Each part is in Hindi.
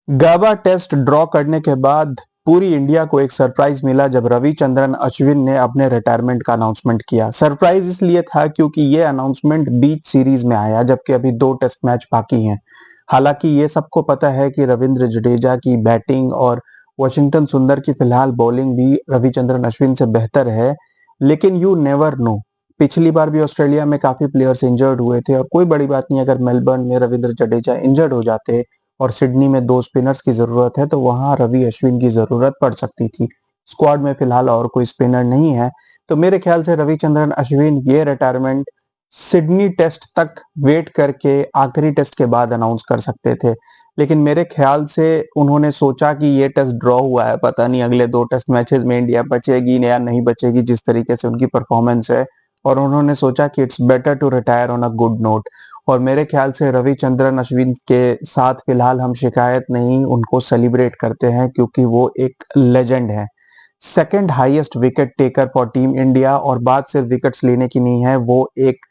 गाबा टेस्ट ड्रॉ करने के बाद पूरी इंडिया को एक सरप्राइज मिला जब रविचंद्रन अश्विन ने अपने रिटायरमेंट का अनाउंसमेंट किया। सरप्राइज इसलिए था क्योंकि ये अनाउंसमेंट बीच सीरीज में आया जबकि अभी 2 टेस्ट मैच बाकी हैं। हालांकि ये सबको पता है कि रविंद्र जडेजा की बैटिंग और वॉशिंगटन सुंदर की फिलहाल बॉलिंग भी रविचंद्रन अश्विन से बेहतर है, लेकिन यू नेवर नो। पिछली बार भी ऑस्ट्रेलिया में काफी प्लेयर्स इंजर्ड हुए थे और कोई बड़ी बात नहीं, अगर मेलबर्न में रविंद्र जडेजा इंजर्ड हो जाते और सिडनी में 2 स्पिनर्स की जरूरत है तो वहां रवि अश्विन की जरूरत पड़ सकती थी। स्क्वाड में फिलहाल और कोई स्पिनर नहीं है, तो मेरे ख्याल से रविचंद्रन अश्विन ये रिटायरमेंट सिडनी टेस्ट तक वेट करके आखिरी टेस्ट के बाद अनाउंस कर सकते थे। लेकिन मेरे ख्याल से उन्होंने सोचा कि ये टेस्ट ड्रॉ हुआ है, पता नहीं अगले 2 टेस्ट मैचेस में इंडिया बचेगी या नहीं बचेगी जिस तरीके से उनकी परफॉर्मेंस है, और उन्होंने सोचा कि it's better to retire on a good note. और मेरे ख्याल से रविचंद्रन अश्विन के साथ फिलहाल हम शिकायत नहीं, उनको सेलिब्रेट करते हैं क्योंकि वो एक लेजेंड है। Second highest wicket taker for team India, और बात सिर्फ विकेट्स लेने की नहीं है, वो एक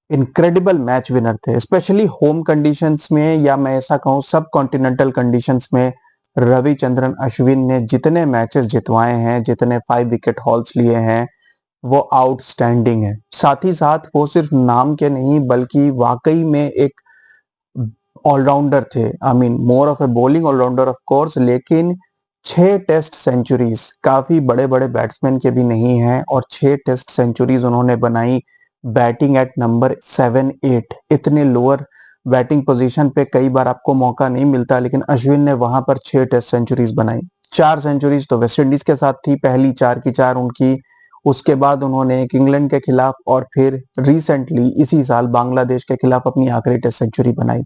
इनक्रेडिबल मैच विनर थे, स्पेशली होम कंडीशंस में, या मैं ऐसा कहूं सब कॉन्टिनेंटल कंडीशंस में। रविचंद्रन अश्विन ने जितने मैचेस जितवाए हैं, जितने 5 विकेट हॉल्स लिए हैं, वो आउटस्टैंडिंग है। साथ ही साथ वो सिर्फ नाम के नहीं बल्कि वाकई में एक ऑलराउंडर थे। I mean more of a bowling allrounder of course, लेकिन 6 टेस्ट सेंचुरीज काफी बड़े बड़े बैट्समैन के भी नहीं है, और 6 टेस्ट सेंचुरीज उन्होंने बनाई बैटिंग एट नंबर 7-8। इतने लोअर बैटिंग पोजीशन पे कई बार आपको मौका नहीं मिलता, लेकिन अश्विन ने वहां पर 6 टेस्ट सेंचुरीज बनाई। 4 सेंचुरीज तो वेस्ट इंडीज के साथ थी, पहली 4 की 4 उनकी। उसके बाद उन्होंने एक इंग्लैंड के खिलाफ और फिर रिसेंटली इसी साल बांग्लादेश के खिलाफ अपनी आखिरी टेस्ट सेंचुरी बनाई।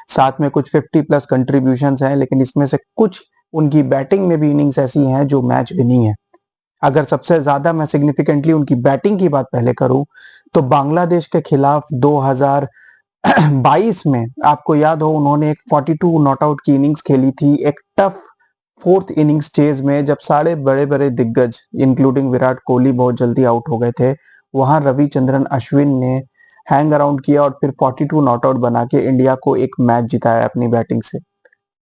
साथ में कुछ 50+ कंट्रीब्यूशन हैं, लेकिन इसमें से कुछ उनकी बैटिंग में भी इनिंग्स ऐसी हैं जो मैच विनिंग है। अगर सबसे ज्यादा मैं सिग्निफिकेंटली उनकी बैटिंग की बात पहले करूं तो बांग्लादेश के खिलाफ 2022 में आपको याद हो उन्होंने एक 42 नॉट आउट की इनिंग्स खेली थी, एक टफ फोर्थ इनिंग्स चेज में जब सारे बड़े बड़े दिग्गज इंक्लूडिंग विराट कोहली बहुत जल्दी आउट हो गए थे। वहां रविचंद्रन अश्विन ने हैंग अराउंड किया और फिर 42 नॉट आउट बना के इंडिया को एक मैच जिताया अपनी बैटिंग से।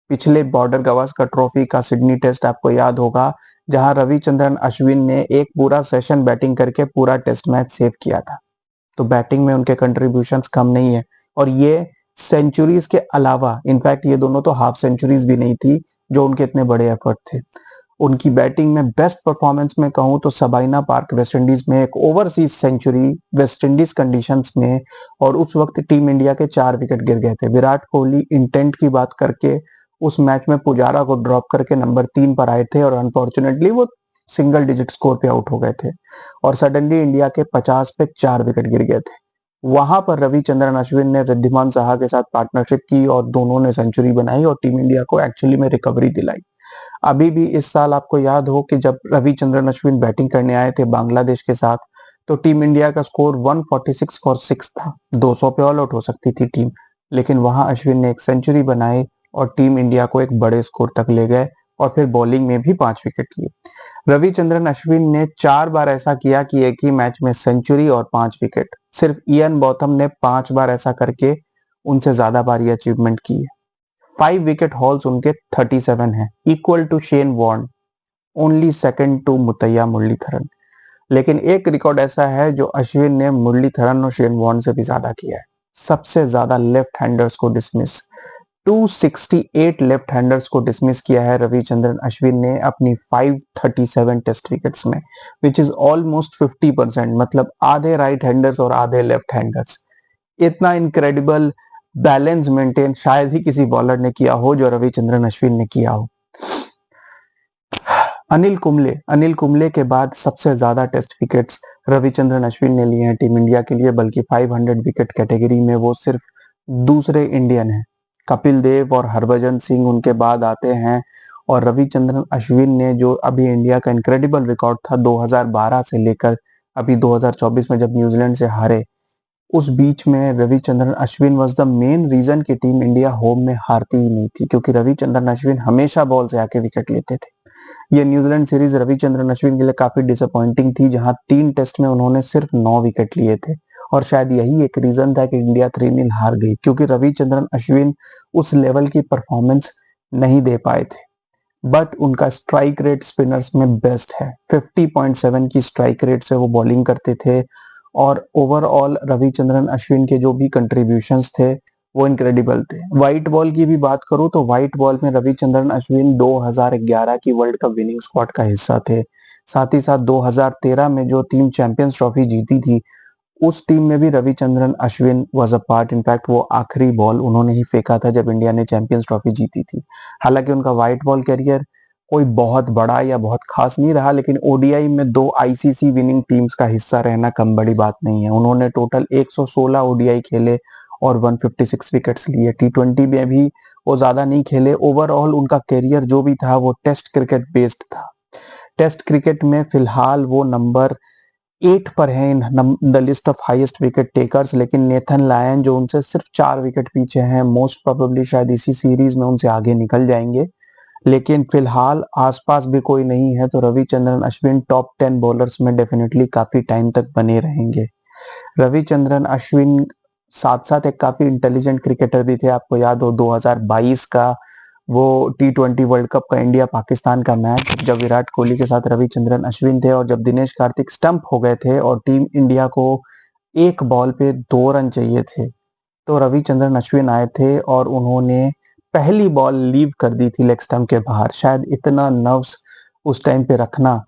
पिछले बॉर्डर गवास्कर ट्रॉफी का सिडनी टेस्ट आपको याद होगा, जहां रविचंद्रन अश्विन ने एक पूरा सेशन बैटिंग करके पूरा टेस्ट मैच सेव किया था। तो बैटिंग में उनके कंट्रीब्यूशंस कम नहीं है, और ये सेंचुरीज के अलावा इनफैक्ट ये दोनों तो हाफ सेंचुरीज भी नहीं थी जो उनके इतने बड़े एफर्ट थे। उनकी बैटिंग में बेस्ट परफॉर्मेंस में कहूं तो सबाइना पार्क वेस्ट इंडीज में एक overseas century West Indies conditions में, और उस वक्त टीम इंडिया के 4 विकेट गिर गए थे। विराट कोहली इंटेंट की बात करके उस मैच में पुजारा को ड्रॉप करके नंबर 3 पर आए थे और अनफॉर्चुनेटली वो सिंगल डिजिट स्कोर पे आउट हो गए थे, और सडनली इंडिया के 50 पे 4 विकेट गिर गए थे। वहां पर रविचंद्रन अश्विन ने रिद्धिमान साहा के साथ पार्टनरशिप की और दोनों ने सेंचुरी बनाई और टीम इंडिया को एक्चुअली में रिकवरी दिलाई। अभी भी इस साल आपको याद हो कि जब रविचंद्रन अश्विन बैटिंग करने आए थे बांग्लादेश के साथ, तो टीम इंडिया का स्कोर 146 फॉर 6 था, 200 पे ऑल आउट हो सकती थी टीम, लेकिन वहां अश्विन ने एक सेंचुरी बनाई और टीम इंडिया को एक बड़े स्कोर तक ले गए, और फिर बॉलिंग में भी 5 विकेट लिए। रविचंद्रन अश्विन ने 4 बार ऐसा किया कि एक ही मैच में सेंचुरी और 5 विकेट। सिर्फ इयन बॉथम ने 5 बार ऐसा करके उनसे ज्यादा बार ये अचीवमेंट की है। 5 विकेट हॉल्स उनके 37 है, equal to Shane Warne, only second to Muttiah Muralitharan. लेकिन एक रिकॉर्ड ऐसा है जो अश्विन ने मुरलीधरन और शेन वॉर्न से भी ज्यादा किया है, सबसे ज्यादा लेफ्ट हैंडर्स को डिसमिस। 268 लेफ्ट हैंडर्स को डिसमिस किया है रविचंद्रन अश्विन ने अपनी 537 टेस्ट विकेट्स में, विच इज ऑलमोस्ट 50%, मतलब आधे राइट हैंडर्स और आधे लेफ्ट हैंडर्स। इतना इनक्रेडिबल बैलेंस मेंटेन शायद ही किसी बॉलर ने किया हो जो रविचंद्रन अश्विन ने किया हो। अनिल कुंबले के बाद सबसे ज्यादा टेस्ट विकेट्स रविचंद्रन अश्विन ने लिए हैं टीम इंडिया के लिए, बल्कि 500 विकेट कैटेगरी में वो सिर्फ दूसरे इंडियन हैं। कपिल देव और हरभजन सिंह उनके बाद आते हैं, और रविचंद्रन अश्विन ने जो अभी इंडिया का इनक्रेडिबल रिकॉर्ड था 2012 से लेकर अभी 2024 में जब न्यूजीलैंड से हारे, उस बीच में Ravichandran Ashwin was the main reason कि टीम इंडिया होम में हारती ही नहीं थी, क्योंकि रविचंद्रन अश्विन हमेशा बॉल से आके विकेट लेते थे। ये न्यूजीलैंड सीरीज रविचंद्रन अश्विन के लिए काफी डिसअपॉइंटिंग थी, जहां 3 टेस्ट में उन्होंने सिर्फ 9 विकेट लिए थे, और शायद यही एक रीजन था कि इंडिया 3-0 हार गई, क्योंकि रविचंद्रन अश्विन उस लेवल की परफॉर्मेंस नहीं दे पाए थे, बट उनका स्ट्राइक रेट स्पिनर्स में बेस्ट है। 50.7 की स्ट्राइक रेट से वो बॉलिंग करते थे और ओवरऑल रविचंद्रन अश्विन के जो भी कंट्रीब्यूशंस थे वो इनक्रेडिबल थे। व्हाइट बॉल की भी बात करूं तो व्हाइट बॉल में रविचंद्रन अश्विन 2011 की वर्ल्ड कप विनिंग स्क्वाड का हिस्सा थे। साथ ही साथ 2013 में जो टीम चैंपियंस ट्रॉफी जीती थी उस टीम में भी Ravichandran Ashwin was a part. In fact वो आखिरी बॉल उन्होंने ही फेंका था जब इंडिया ने चैंपियंस ट्रॉफी जीती थी। हालांकि उनका व्हाइट बॉल करियर कोई बहुत बड़ा या बहुत खास नहीं रहा, लेकिन ओडीआई में 2 आईसीसी विनिंग टीम्स का हिस्सा रहना कम बड़ी बात नहीं है। उन्होंने टोटल 116 ओडीआई खेले और 156 विकेट्स लिए। टी20 में भी वो ज्यादा नहीं खेले। ओवरऑल उनका करियर जो भी था वो टेस्ट क्रिकेट बेस्ड था। टेस्ट क्रिकेट में फिलहाल वो नंबर 8 पर है in the list of highest wicket takers, लेकिन नेथन लायन जो उनसे सिर्फ 4 विकेट पीछे हैं, मोस्ट प्रोबेबली शायद इसी सीरीज में उनसे आगे निकल जाएंगे। लेकिन फिलहाल आसपास भी कोई नहीं है, तो रविचंद्रन अश्विन टॉप 10 बॉलर्स में डेफिनेटली काफी टाइम तक बने रहेंगे। रविचंद्रन अश्विन साथ साथ एक काफी इंटेलिजेंट क्रिकेटर भी थे। आपको याद हो 2022 का वो टी20 वर्ल्ड कप का इंडिया पाकिस्तान का मैच, जब विराट कोहली के साथ रविचंद्रन अश्विन थे और जब दिनेश कार्तिक स्टंप हो गए थे और टीम इंडिया को एक बॉल पे 2 रन चाहिए थे, तो रविचंद्रन अश्विन आए थे और उन्होंने पहली बॉल लीव कर दी थी लेग स्टंप के बाहर। शायद इतना नर्व्स उस टाइम पे रखना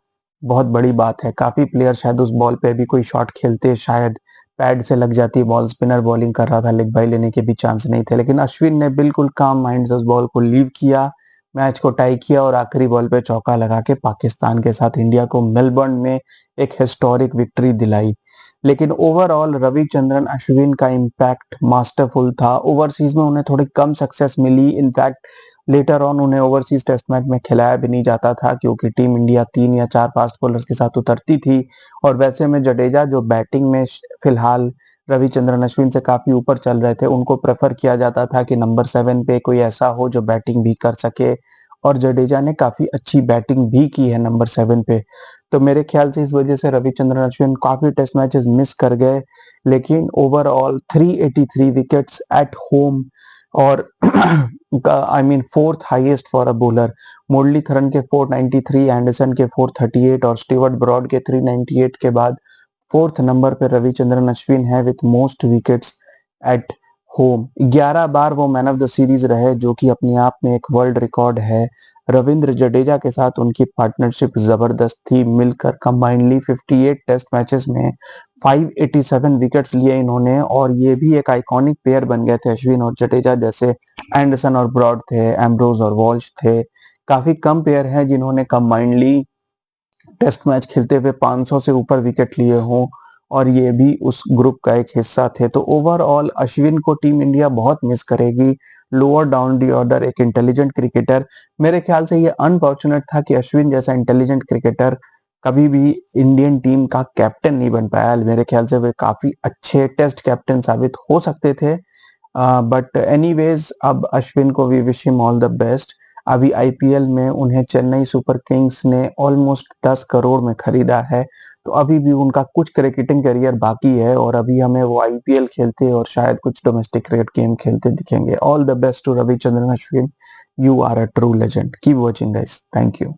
बहुत बड़ी बात है। काफी प्लेयर शायद उस बॉल पे भी कोई शॉट खेलते, शायद पैड से लग जाती बॉल, स्पिनर बॉलिंग कर रहा था, लेग बाई लेने के भी चांस नहीं थे, लेकिन अश्विन ने बिल्कुल काम माइंड से उस बॉल को लीव किया, मैच को टाई किया और आखिरी बॉल पे चौका लगा के पाकिस्तान के साथ इंडिया को मेलबर्न में एक हिस्टोरिक विक्ट्री दिलाई। लेकिन ओवरऑल रविचंद्रन अश्विन का इम्पैक्ट मास्टरफुल था। ओवरसीज में उन्हें थोड़ी कम सक्सेस मिली। इनफैक्ट लेटर ऑन उन्हें ओवरसीज टेस्ट मैच में खिलाया भी नहीं जाता था, क्योंकि टीम इंडिया 3 या 4 फास्ट बॉलर्स के साथ उतरती थी। और वैसे में जडेजा जो बैटिंग में फिलहाल रविचंद्रन अश्विन से काफी ऊपर चल रहे थे, उनको प्रेफर किया जाता था कि नंबर 7 पे कोई ऐसा हो जो बैटिंग भी कर सके, और जडेजा ने काफी अच्छी बैटिंग भी की है नंबर 7 पे। तो मेरे ख्याल से इस वजह से रविचंद्रन अश्विन काफी टेस्ट मैचेस मिस कर गए, लेकिन ओवरऑल 383 विकेट्स एट होम और I mean fourth highest for a bowler. Muralitharan के 493, एंडरसन के 438 और स्टीवर्ट ब्रॉड के 398 के बाद फोर्थ नंबर पे रविचंद्रन अश्विन है with most wickets at home. 11 बार वो मैन ऑफ द सीरीज रहे, जो कि अपने आप में एक वर्ल्ड रिकॉर्ड है। रविंद्र जडेजा के साथ उनकी पार्टनरशिप जबरदस्त थी। मिलकर कंबाइनली 58 टेस्ट मैचेस में 587 विकेट्स लिए इन्होंने, और ये भी एक आइकॉनिक पेयर बन गए थे अश्विन और जडेजा। जैसे एंडरसन और ब्रॉड थे, एम्ब्रोज और वॉल्श थे। काफी कम पेयर हैं जिन्होंने कंबाइनली टेस्ट मैच खेलते हुए 500 से ऊपर विकेट लिए हों, और ये भी उस ग्रुप का एक हिस्सा थे। तो ओवरऑल अश्विन को टीम इंडिया बहुत मिस करेगी। लोअर डाउन दी ऑर्डर एक इंटेलिजेंट क्रिकेटर। मेरे ख्याल से ये अनफॉर्चुनेट था कि अश्विन जैसा इंटेलिजेंट क्रिकेटर कभी भी इंडियन टीम का कैप्टन नहीं बन पाया। मेरे ख्याल से वे काफी अच्छे टेस्ट कैप्टन साबित हो सकते थे। बट एनीवेज, अब अश्विन को we wish him all the best. अभी आईपीएल में उन्हें चेन्नई सुपर किंग्स ने ऑलमोस्ट 10 करोड़ में खरीदा है, तो अभी भी उनका कुछ क्रिकेटिंग करियर बाकी है, और अभी हमें वो आईपीएल खेलते और शायद कुछ डोमेस्टिक क्रिकेट गेम खेलते दिखेंगे। All the best to Ravichandran Ashwin, you are a true legend. Keep watching guys, thank you.